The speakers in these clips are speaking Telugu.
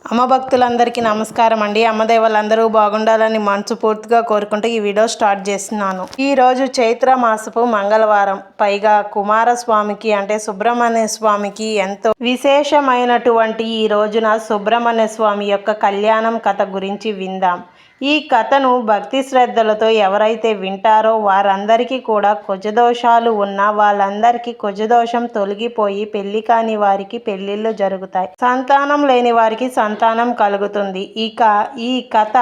అమ్మ భక్తులందరికీ నమస్కారం అండి. అమ్మదేవులందరూ బాగుండాలని మనస్ఫూర్తిగా కోరుకుంటూ ఈ వీడియో స్టార్ట్ చేస్తున్నాను. ఈరోజు చైత్ర మాసపు మంగళవారం, పైగా కుమారస్వామికి అంటే సుబ్రహ్మణ్య స్వామికి ఎంతో విశేషమైనటువంటి ఈ రోజున సుబ్రహ్మణ్య స్వామి యొక్క కళ్యాణం కథ గురించి విందాం. ఈ కథను భక్తి శ్రద్ధలతో ఎవరైతే వింటారో వారందరికీ కూడా కుజదోషాలు ఉన్న వాళ్ళందరికీ కుజదోషం తొలగిపోయి పెళ్లి కాని వారికి పెళ్లిళ్ళు జరుగుతాయి, సంతానం లేని వారికి సంతానం కలుగుతుంది. ఇక ఈ కథ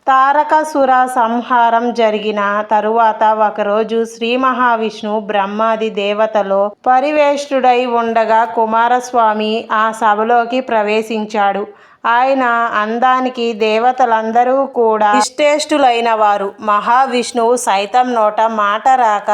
తారకాసుర సంహారం జరిగిన తరువాత ఒకరోజు శ్రీ మహావిష్ణువు బ్రహ్మాది దేవతలో పరివేష్టుడై ఉండగా కుమారస్వామి ఆ సభలోకి ప్రవేశించాడు. ఆయన అందానికి దేవతలందరూ కూడా ఇష్టేష్టులైన వారు. మహావిష్ణువు సైతం నోట మాట రాక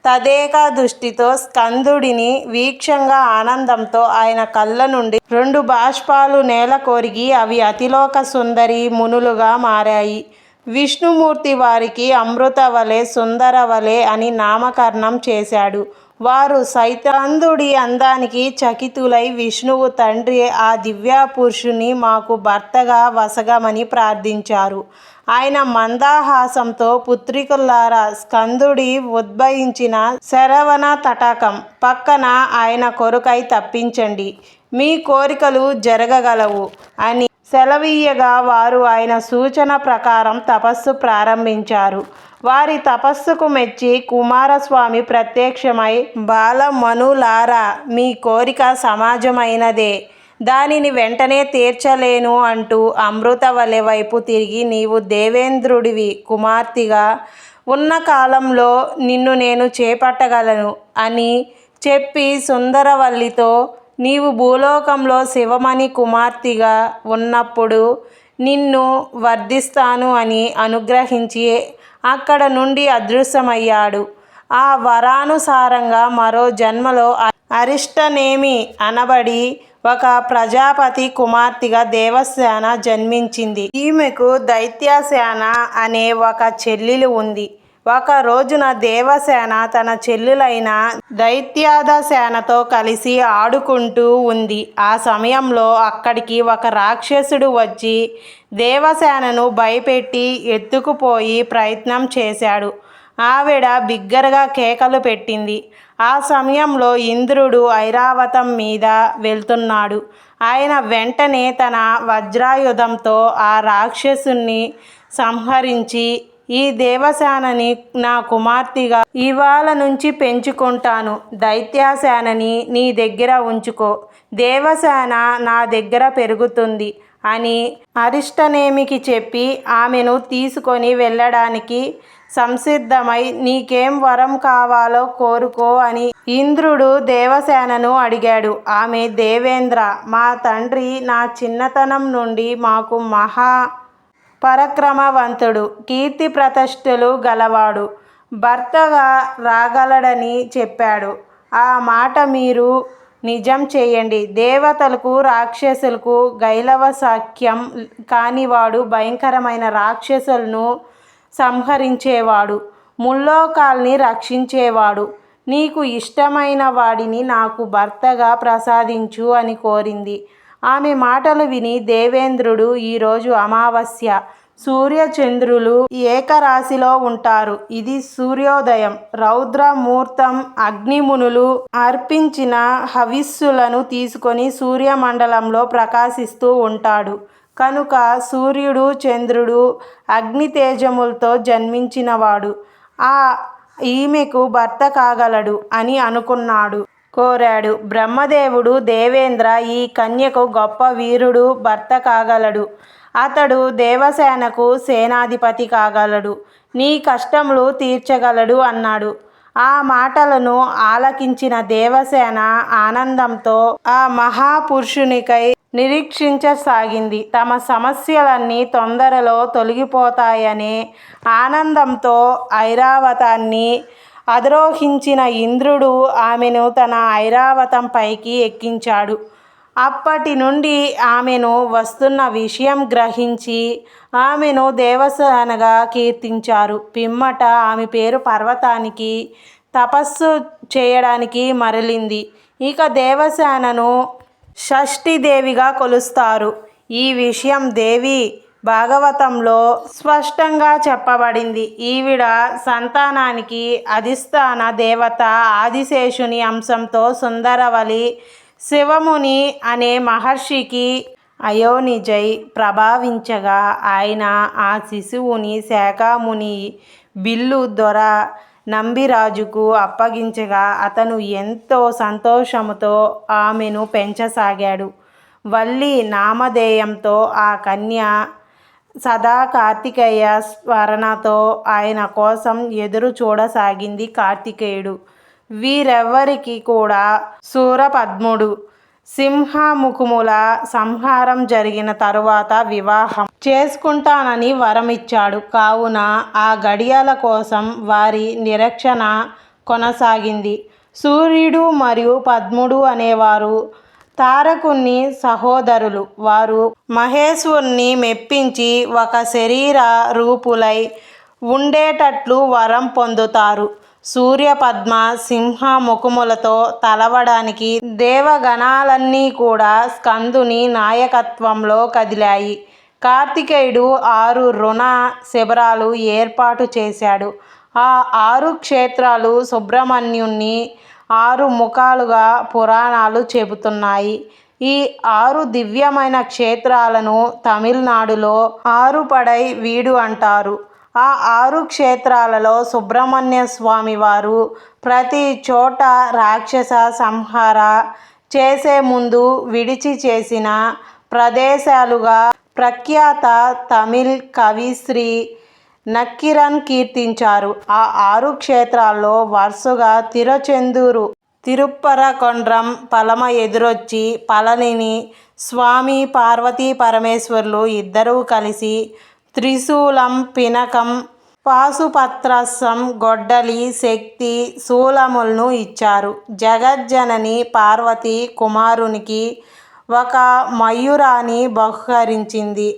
తదేక దృష్టితో స్కందుడిని వీక్షంగా ఆనందంతో ఆయన కళ్ళ నుండి 2 బాష్పాలు నేల కొరిగి అవి అతిలోక సుందరి మునులుగా మారాయి. విష్ణుమూర్తి వారికి అమృతవలే సుందరవలే అని నామకరణం చేశాడు. వారు సైతాంధుడి అందానికి చకితులై విష్ణువు తండ్రి ఆ దివ్య పురుషుని మాకు భర్తగా వసగమని ప్రార్థించారు. ఆయన మందహాసంతో పుత్రికులారా, స్కందుడి ఉద్భవించిన శరవణ తటాకం పక్కన ఆయన కొరకై తప్పించండి, మీ కోరికలు జరగగలవు అని సెలవీయగా వారు ఆయన సూచన ప్రకారం తపస్సు ప్రారంభించారు. వారి తపస్సుకు మెచ్చి కుమారస్వామి ప్రత్యక్షమై, బాలమనులారా, మీ కోరిక సమాజమైనదే, దానిని వెంటనే తీర్చలేను అంటూ అమృతవలె వైపు తిరిగి, నీవు దేవేంద్రుడివి కుమార్తెగా ఉన్న కాలంలో నిన్ను నేను చేపట్టగలను అని చెప్పి సుందరవల్లితో, నీవు భూలోకంలో శివమణి కుమార్తెగా ఉన్నప్పుడు నిన్ను వర్ధిస్తాను అని అనుగ్రహించి అక్కడ నుండి అదృశ్యమయ్యాడు. ఆ వరానుసారంగా మరో జన్మలో అరిష్టనేమి అనబడి ఒక ప్రజాపతి కుమార్తెగా దేవసేన జన్మించింది. ఈమెకు దైత్యసేన అనే ఒక చెల్లెలు ఉంది. ఒక రోజున దేవసేన తన చెల్లులైన దైత్యాదసేనతో కలిసి ఆడుకుంటూ ఉంది. ఆ సమయంలో అక్కడికి ఒక రాక్షసుడు వచ్చి దేవసేనను భయపెట్టి ఎత్తుకుపోయి ప్రయత్నం చేశాడు. ఆవిడ బిగ్గరగా కేకలు పెట్టింది. ఆ సమయంలో ఇంద్రుడు ఐరావతం మీద వెళ్తున్నాడు. ఆయన వెంటనే తన వజ్రాయుధంతో ఆ రాక్షసుని సంహరించి, ఈ దేవసేనని నా కుమార్తెగా ఇవాళ నుంచి పెంచుకుంటాను, దైత్యసేనని నీ దగ్గర ఉంచుకో, దేవసేన నా దగ్గర పెరుగుతుంది అని అరిష్టనేమికి చెప్పి ఆమెను తీసుకొని వెళ్ళడానికి సంసిద్ధమై, నీకేం వరం కావాలో కోరుకో అని ఇంద్రుడు దేవసేనను అడిగాడు. ఆమె, దేవేంద్ర, మా తండ్రి నా చిన్నతనం నుండి మాకు మహా పరక్రమవంతుడు, కీర్తి ప్రతిష్టలు గలవాడు, భర్తగా రాగలడని చెప్పాడు. ఆ మాట మీరు నిజం చేయండి. దేవతలకు రాక్షసులకు గైలవ సఖ్యం కానివాడు, భయంకరమైన రాక్షసులను సంహరించేవాడు, ముల్లోకాల్ని రక్షించేవాడు, నీకు ఇష్టమైన వాడిని నాకు భర్తగా ప్రసాదించు అని కోరింది. ఆమె మాటలు విని దేవేంద్రుడు, ఈరోజు అమావాస్య, సూర్యచంద్రులు ఏకరాశిలో ఉంటారు, ఇది సూర్యోదయం, రౌద్రముహూర్తం, అగ్నిమునులు అర్పించిన హవిస్సులను తీసుకొని సూర్యమండలంలో ప్రకాశిస్తూ ఉంటాడు కనుక సూర్యుడు చంద్రుడు అగ్ని తేజములతో జన్మించినవాడు ఈమెకు భర్త కాగలడు అని కోరాడు. బ్రహ్మదేవుడు, దేవేంద్ర, ఈ కన్యకు గొప్ప వీరుడు భర్త కాగలడు, అతడు దేవసేనకు సేనాధిపతి కాగలడు, నీ కష్టములు తీర్చగలడు అన్నాడు. ఆ మాటలను ఆలకించిన దేవసేన ఆనందంతో ఆ మహాపురుషునికై నిరీక్షించసాగింది. తమ సమస్యలన్నీ తొందరలో తొలగిపోతాయనే ఆనందంతో ఐరావతాన్ని అధిరోహించిన ఇంద్రుడు ఆమెను తన ఐరావతం పైకి ఎక్కించాడు. అప్పటి నుండి ఆమెను వస్తున్న విషయం గ్రహించి ఆమెను దేవసేనగా కీర్తించారు. పిమ్మట ఆమె పేరు పర్వతానికి తపస్సు చేయడానికి మరలింది. ఇక దేవసేనను షష్ఠీదేవిగా కొలుస్తారు. ఈ విషయం దేవి భాగవతంలో స్పష్టంగా చెప్పబడింది. ఈవిడ సంతానానికి అధిష్టాన దేవత ఆదిశేషుని అంశంతో సుందరవలి శివముని అనే మహర్షికి అయోనిజై ప్రభావించగా ఆయన ఆ శిశువుని శాకాముని బిల్లు దొర నంబిరాజుకు అప్పగించగా అతను ఎంతో సంతోషముతో ఆమెను పెంచసాగాడు. వల్లి నామధేయంతో ఆ కన్య సదా కార్తికేయ స్మరణతో ఆయన కోసం ఎదురు చూడసాగింది. కార్తికేయుడు వీరెవ్వరికి కూడా శూరపద్ముడు సింహముఖముల సంహారం జరిగిన తరువాత వివాహం చేసుకుంటానని వరమిచ్చాడు. కావున ఆ గడియల కోసం వారి నిరీక్షణ కొనసాగింది. సూర్యుడు మరియు పద్ముడు అనేవారు తారకుని సహోదరులు. వారు మహేశ్వరుని మెప్పించి ఒక శరీర రూపులై ఉండేటట్లు వరం పొందుతారు. సూర్యపద్మ సింహ ముఖములతో తలవడానికి దేవగణాలన్నీ కూడా స్కందుని నాయకత్వంలో కదిలాయి. కార్తికేయుడు 6 రుణ శిబిరాలు ఏర్పాటు చేశాడు. ఆ 6 క్షేత్రాలు సుబ్రహ్మణ్యుని 6 ముఖాలుగా పురాణాలు చెబుతున్నాయి. ఈ 6 దివ్యమైన క్షేత్రాలను తమిళనాడులో ఆరుపడై వీడు అంటారు. ఆ 6 క్షేత్రాలలో సుబ్రహ్మణ్య స్వామి వారు ప్రతి చోట రాక్షస సంహార చేసే ముందు విడిచి చేసిన ప్రదేశాలుగా ప్రఖ్యాత తమిళ్ కవి శ్రీ నక్కీరన్ కీర్తించారు. ఆ 6 క్షేత్రాల్లో వరుసగా తిరుచెందూరు, తిరుప్పరకొండ్రం, పలమ ఎదురొచ్చి, పళనిని స్వామి పార్వతీ పరమేశ్వరులు ఇద్దరూ కలిసి త్రిశూలం, పినకం, పాశుపత్రసం, గొడ్డలి, శక్తి శూలములను ఇచ్చారు. జగజ్జనని పార్వతి కుమారునికి ఒక మయూరాన్ని బహుకరించింది.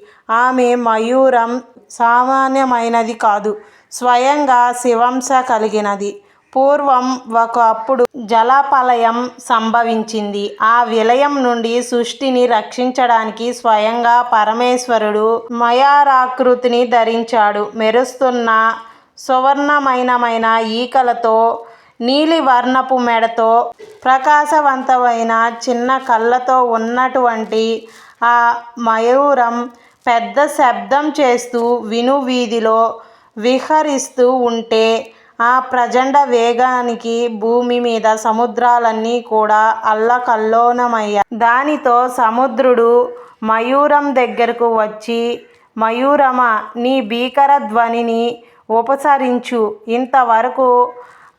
ఆమె మయూరం సామాన్యమైనది కాదు, స్వయంగా శివంశ కలిగినది. పూర్వం ఒకప్పుడు జలప్రళయం సంభవించింది. ఆ విలయం నుండి సృష్టిని రక్షించడానికి స్వయంగా పరమేశ్వరుడు మయూరాకృతిని ధరించాడు. మెరుస్తున్న సువర్ణమయమైన ఈకలతో, నీలివర్ణపు మెడతో, ప్రకాశవంతమైన చిన్న కళ్ళతో ఉన్నటువంటి ఆ మయూరం పెద్ద శబ్దం చేస్తూ వినువీధిలో విహరిస్తూ ఉంటే ఆ ప్రచండ వేగానికి భూమి మీద సముద్రాలన్నీ కూడా అల్లకల్లోలమయ్యాయి. దానితో సముద్రుడు మయూరం దగ్గరకు వచ్చి, మయూరమా, నీ భీకర ధ్వనిని ఉపసరించు. ఇంతవరకు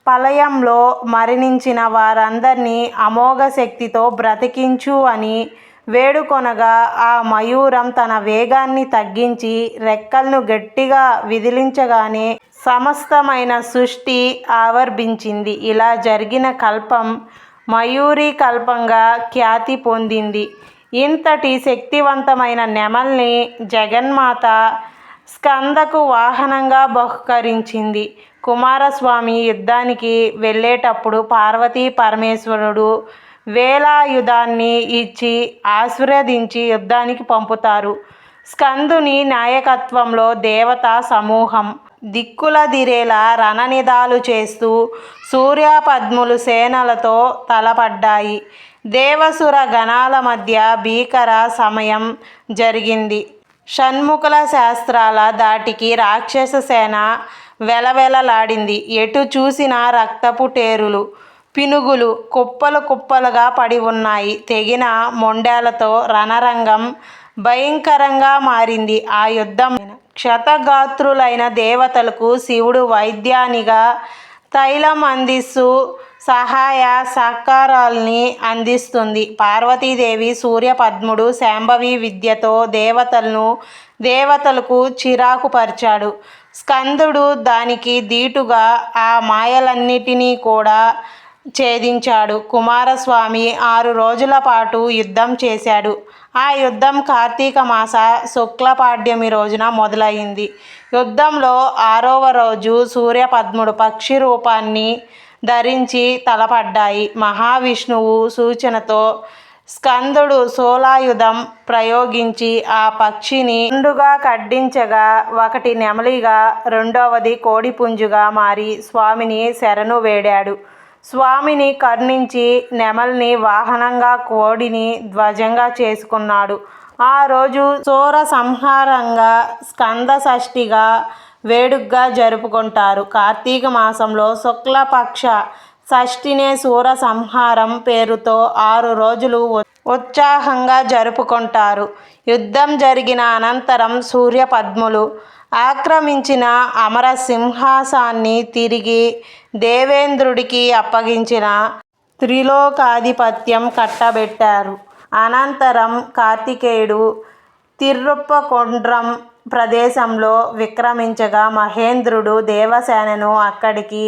ప్రళయంలో మరణించిన వారందరినీ అమోఘ శక్తితో బ్రతికించు అని వేడుకొనగా ఆ మయూరం తన వేగాన్ని తగ్గించి రెక్కలను గట్టిగా విదిలించగానే సమస్తమైన సృష్టి ఆవిర్భవించింది. ఇలా జరిగిన కల్పం మయూరీ కల్పంగా ఖ్యాతి పొందింది. ఇంతటి శక్తివంతమైన నెమల్ని జగన్మాత స్కందకు వాహనంగా బహుకరించింది. కుమారస్వామి యుద్ధానికి వెళ్ళేటప్పుడు పార్వతీ పరమేశ్వరుడు వేలాయుధాన్ని ఇచ్చి ఆశీర్వదించి యుద్ధానికి పంపుతారు. స్కందుని నాయకత్వంలో దేవతా సమూహం దిక్కులదిరేలా రణనిదాలు చేస్తూ సూర్యపద్ములు సేనలతో తలపడ్డాయి. దేవసుర గణాల మధ్య భీకర సమయం జరిగింది. షణ్ముఖుల శస్త్రాల ధాటికి రాక్షస సేన వెలవెలలాడింది. ఎటు చూసినా రక్తపు టేరులు, పినుగులు కుప్పలు కుప్పలుగా పడి ఉన్నాయి. తెగిన మొండాలతో రణరంగం భయంకరంగా మారింది. ఆ యుద్ధం క్షతగాత్రులైన దేవతలకు శివుడు వైద్యానిగా తైలం అందిస్తూ సహాయ సహకారాల్ని అందిస్తుంది. పార్వతీదేవి సూర్యపద్ముడు శాంభవి విద్యతో దేవతలకు చిరాకు పరిచాడు. స్కందుడు దానికి దీటుగా ఆ మాయలన్నిటినీ కూడా ఛేదించాడు. కుమారస్వామి 6 రోజుల పాటు యుద్ధం చేశాడు. ఆ యుద్ధం కార్తీక మాస శుక్లపాడ్యమి రోజున మొదలైంది. యుద్ధంలో 6వ రోజు సూర్యపద్ముడు పక్షి రూపాన్ని ధరించి తలపడ్డాయి. మహావిష్ణువు సూచనతో స్కందుడు శూలాయుధం ప్రయోగించి ఆ పక్షిని రెండుగా ఖండించగా ఒకటి నెమలిగా రెండవది కోడిపుంజుగా మారి స్వామిని శరణు వేడాడు. స్వామిని కరుణించి నెమలిని వాహనంగా కోడిని ధ్వజంగా చేసుకున్నాడు. ఆ రోజు శూర సంహారంగా స్కంద షష్ఠిగా వేడుకగా జరుపుకుంటారు. కార్తీక మాసంలో శుక్లపక్ష షష్ఠినే శూర సంహారం పేరుతో 6 రోజులు ఉత్సాహంగా జరుపుకుంటారు. యుద్ధం జరిగిన అనంతరం సూర్యపద్ములు ఆక్రమించిన అమర సింహాసాన్ని తిరిగి దేవేంద్రుడికి అప్పగించిన త్రిలోకాధిపత్యం కట్టబెట్టారు. అనంతరం కార్తికేయుడు తిరుప్పకుండ్రం ప్రదేశంలో విక్రమించగా మహేంద్రుడు దేవసేనను అక్కడికి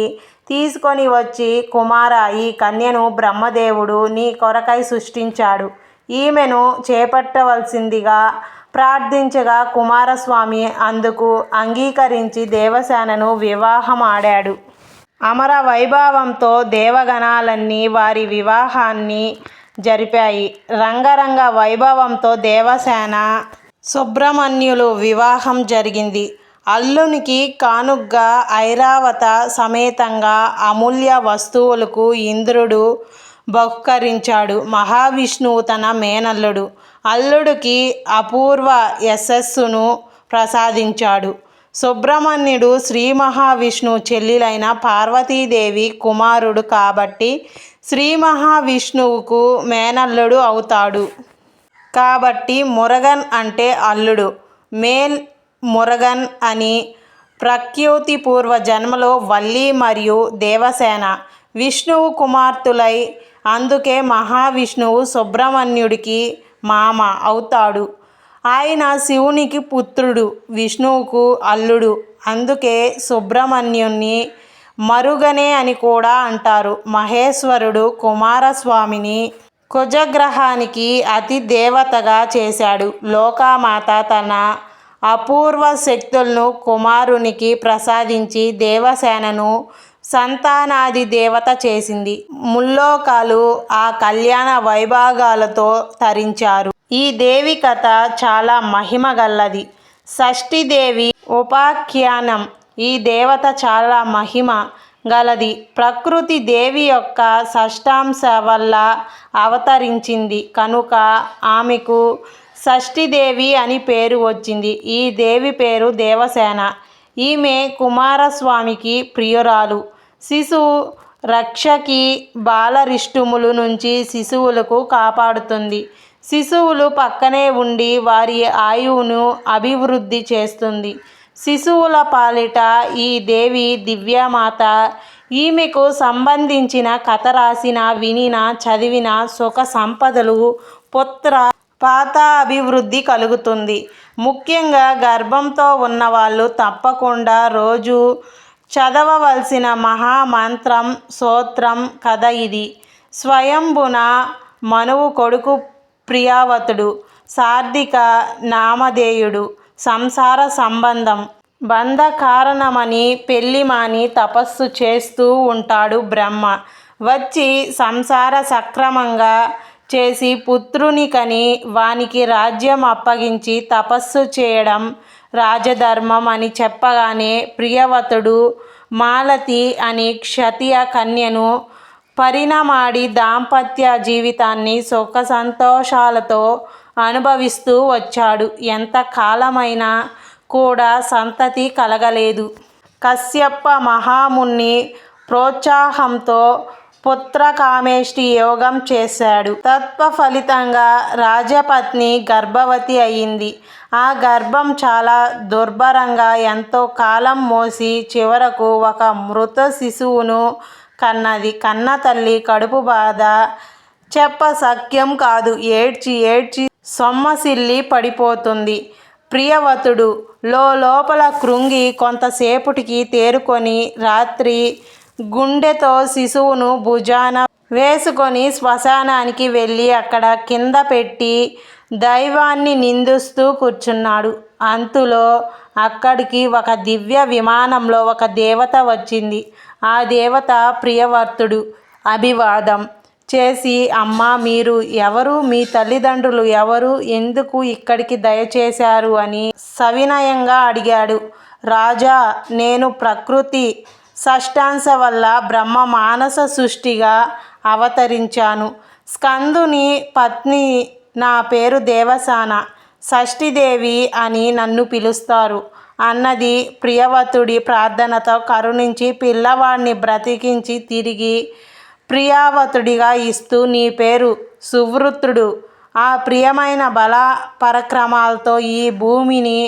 తీసుకొని వచ్చి, కుమారా, ఈ కన్యను బ్రహ్మదేవుడు నీ కొరకై సృష్టించాడు. ఈమెను చేపట్టవలసిందిగా ప్రార్థించగా కుమారస్వామి అందుకు అంగీకరించి దేవసేనను వివాహమాడాడు. అమర వైభవంతో దేవగణాలన్నీ వారి వివాహాన్ని జరిపాయి. రంగరంగ వైభవంతో దేవసేన సుబ్రహ్మణ్యులు వివాహం జరిగింది. అల్లునికి కానుగ్గా ఐరావత సమేతంగా అమూల్య వస్తువులకు ఇంద్రుడు బహుకరించాడు. మహావిష్ణువు తన మేనల్లుడు అల్లుడికి అపూర్వ యశస్సును ప్రసాదించాడు. సుబ్రహ్మణ్యుడు శ్రీ మహావిష్ణువు చెల్లెలైన పార్వతీదేవి కుమారుడు కాబట్టి శ్రీ మహావిష్ణువుకు మేనల్లుడు అవుతాడు. కాబట్టి మురగన్ అంటే అల్లుడు, మేల్ మురగన్ అని ప్రఖ్యాతి. పూర్వ జన్మలో వల్లి మరియు దేవసేన విష్ణువు కుమార్తెలై అందుకే మహావిష్ణువు సుబ్రహ్మణ్యుడికి మామ అవుతాడు. ఆయన శివునికి పుత్రుడు, విష్ణువుకు అల్లుడు. అందుకే సుబ్రహ్మణ్యుణ్ణి మరుగనే అని కూడా అంటారు. మహేశ్వరుడు కుమారస్వామిని కుజగ్రహానికి అతి దేవతగా చేశాడు. లోకమాత తన అపూర్వ శక్తులను కుమారునికి ప్రసాదించి దేవసేనను సంతానాది దేవత చేసింది. ముల్లోకాలు ఆ కళ్యాణ వైభాగాలతో తరించారు. ఈ దేవి కథ చాలా మహిమ గల్లది. షష్ఠీదేవి ఉపాఖ్యానం. ఈ దేవత చాలా మహిమ గలది. ప్రకృతి దేవి యొక్క షష్ఠాంశ వల్ల అవతరించింది కనుక ఆమెకు షష్ఠీదేవి అని పేరు వచ్చింది. ఈ దేవి పేరు దేవసేన. ఈమె కుమారస్వామికి ప్రియురాలు, శిశువు రక్షకి. బాలరిష్టుముల నుంచి శిశువులకు కాపాడుతుంది. శిశువులు పక్కనే ఉండి వారి ఆయువును అభివృద్ధి చేస్తుంది. శిశువుల పాలిట ఈ దేవి దివ్యమాత. ఈమెకు సంబంధించిన కథ రాసిన, వినిన, చదివిన సుఖ సంపదలు, పుత్ర పాత అభివృద్ధి కలుగుతుంది. ముఖ్యంగా గర్భంతో ఉన్నవాళ్ళు తప్పకుండా రోజు చదవవలసిన మహామంత్రం స్తోత్రం కథ ఇది. స్వయంభున మనువు కొడుకు ప్రియావతుడు సార్థిక నామధేయుడు సంసార సంబంధం బంధ కారణమని పెళ్లి మాని తపస్సు చేస్తూ ఉంటాడు. బ్రహ్మ వచ్చి సంసార సక్రమంగా చేసి పుత్రుని కని వానికి రాజ్యం అప్పగించి తపస్సు చేయడం రాజధర్మం అని చెప్పగానే ప్రియవతుడు మాలతి అని క్షత్రియ కన్యను పరిణమాడి దాంపత్య జీవితాన్ని సుఖ సంతోషాలతో అనుభవిస్తూ వచ్చాడు. ఎంత కాలమైనా కూడా సంతతి కలగలేదు. కశ్యప మహాముని ప్రోత్సాహంతో పుత్రకామేష్టి యోగం చేశాడు. తత్ఫలితంగా రాజపత్ని గర్భవతి అయింది. ఆ గర్భం చాలా దుర్భరంగా ఎంతో కాలం మోసి చివరకు ఒక మృత శిశువును కన్నది. కన్న తల్లి కడుపు బాధ చెప్పశక్యం కాదు. ఏడ్చి ఏడ్చి సొమ్మసిల్లి పడిపోతుంది. ప్రియవతుడు లోపల కృంగి కొంతసేపటికి తేరుకొని రాత్రి గుండెతో శిశువును భుజాన వేసుకొని శ్మశానానికి వెళ్ళి అక్కడ కింద పెట్టి దైవాన్ని నిందిస్తూ కూర్చున్నాడు. అంతులో అక్కడికి ఒక దివ్య విమానంలో ఒక దేవత వచ్చింది. ఆ దేవత ప్రియవర్తుడు అభివాదం చేసి, అమ్మా మీరు ఎవరు, మీ తల్లిదండ్రులు ఎవరు, ఎందుకు ఇక్కడికి దయచేశారు అని సవినయంగా అడిగాడు. రాజా, నేను ప్రకృతి షష్టాంశ వల్ల బ్రహ్మ మానస సృష్టిగా అవతరించాను. స్కందుని పత్ని, నా పేరు దేవసాన, షష్ఠీదేవి అని నన్ను పిలుస్తారు అన్నది. ప్రియవ్రతుడి ప్రార్థనతో కరుణించి పిల్లవాడిని బ్రతికించి తిరిగి ప్రియావతుడిగా ఇస్తూ, నీ పేరు సువృత్తుడు, ఆ ప్రియమైన బల పరక్రమాలతో ఈ భూమిని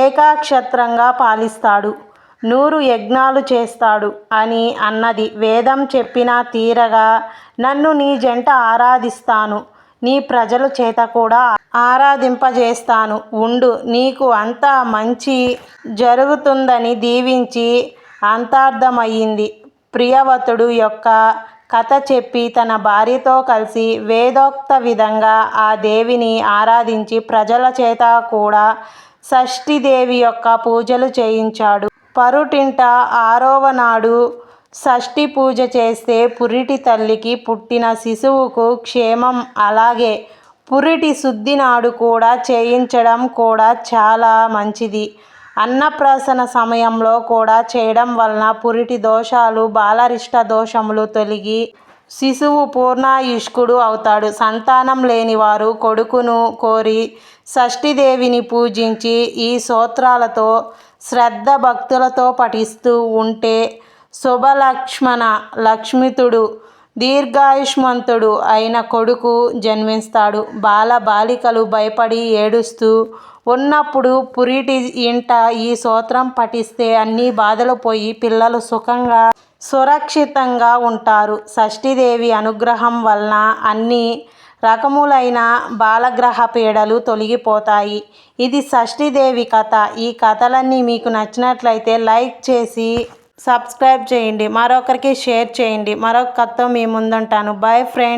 ఏకక్షత్రంగా పాలిస్తాడు, 100 యజ్ఞాలు చేస్తాడు అని అన్నది. వేదం చెప్పిన తీరగా నన్ను నీ జంట ఆరాధిస్తాను, నీ ప్రజల చేత కూడా ఆరాధింపజేస్తాను ఉండు, నీకు అంతా మంచి జరుగుతుందని దీవించి అంతర్ధానమయ్యింది. ప్రియవ్రతుడు యొక్క కథ చెప్పి తన భార్యతో కలిసి వేదోక్త విధంగా ఆ దేవిని ఆరాధించి ప్రజల చేత కూడా షష్ఠీదేవి యొక్క పూజలు చేయించాడు. పరుటింట 6వ నాడు షష్ఠీ పూజ చేస్తే పురిటి తల్లికి పుట్టిన శిశువుకు క్షేమం. అలాగే పురిటి శుద్ధి నాడు కూడా చేయించడం కూడా చాలా మంచిది. అన్నప్రాసన సమయంలో కూడా చేయడం వలన పురిటి దోషాలు, బాలరిష్ట దోషములు తొలగి శిశువు పూర్ణాయుష్కుడు అవుతాడు. సంతానం లేని వారు కొడుకును కోరి షష్ఠీదేవిని పూజించి ఈ స్తోత్రాలతో శ్రద్ధ భక్తులతో పఠిస్తూ ఉంటే శుభలక్ష్మణ లక్ష్మితుడు దీర్ఘాయుష్మంతుడు అయిన కొడుకు జన్మిస్తాడు. బాల బాలికలు భయపడి ఏడుస్తూ ఉన్నప్పుడు పురిటి ఇంట ఈ స్తోత్రం పఠిస్తే అన్ని బాధలు పోయి పిల్లలు సుఖంగా సురక్షితంగా ఉంటారు. షష్ఠీదేవి అనుగ్రహం వలన అన్ని రకములైన బాలగ్రహ పీడలు తొలగిపోతాయి. ఇది షష్ఠీదేవి కథ. ఈ కథలన్నీ మీకు నచ్చినట్లయితే లైక్ చేసి సబ్స్క్రైబ్ చేయండి, మరొకరికి షేర్ చేయండి. మరొక కథతో మీ ముందుంటాను. Bye friends.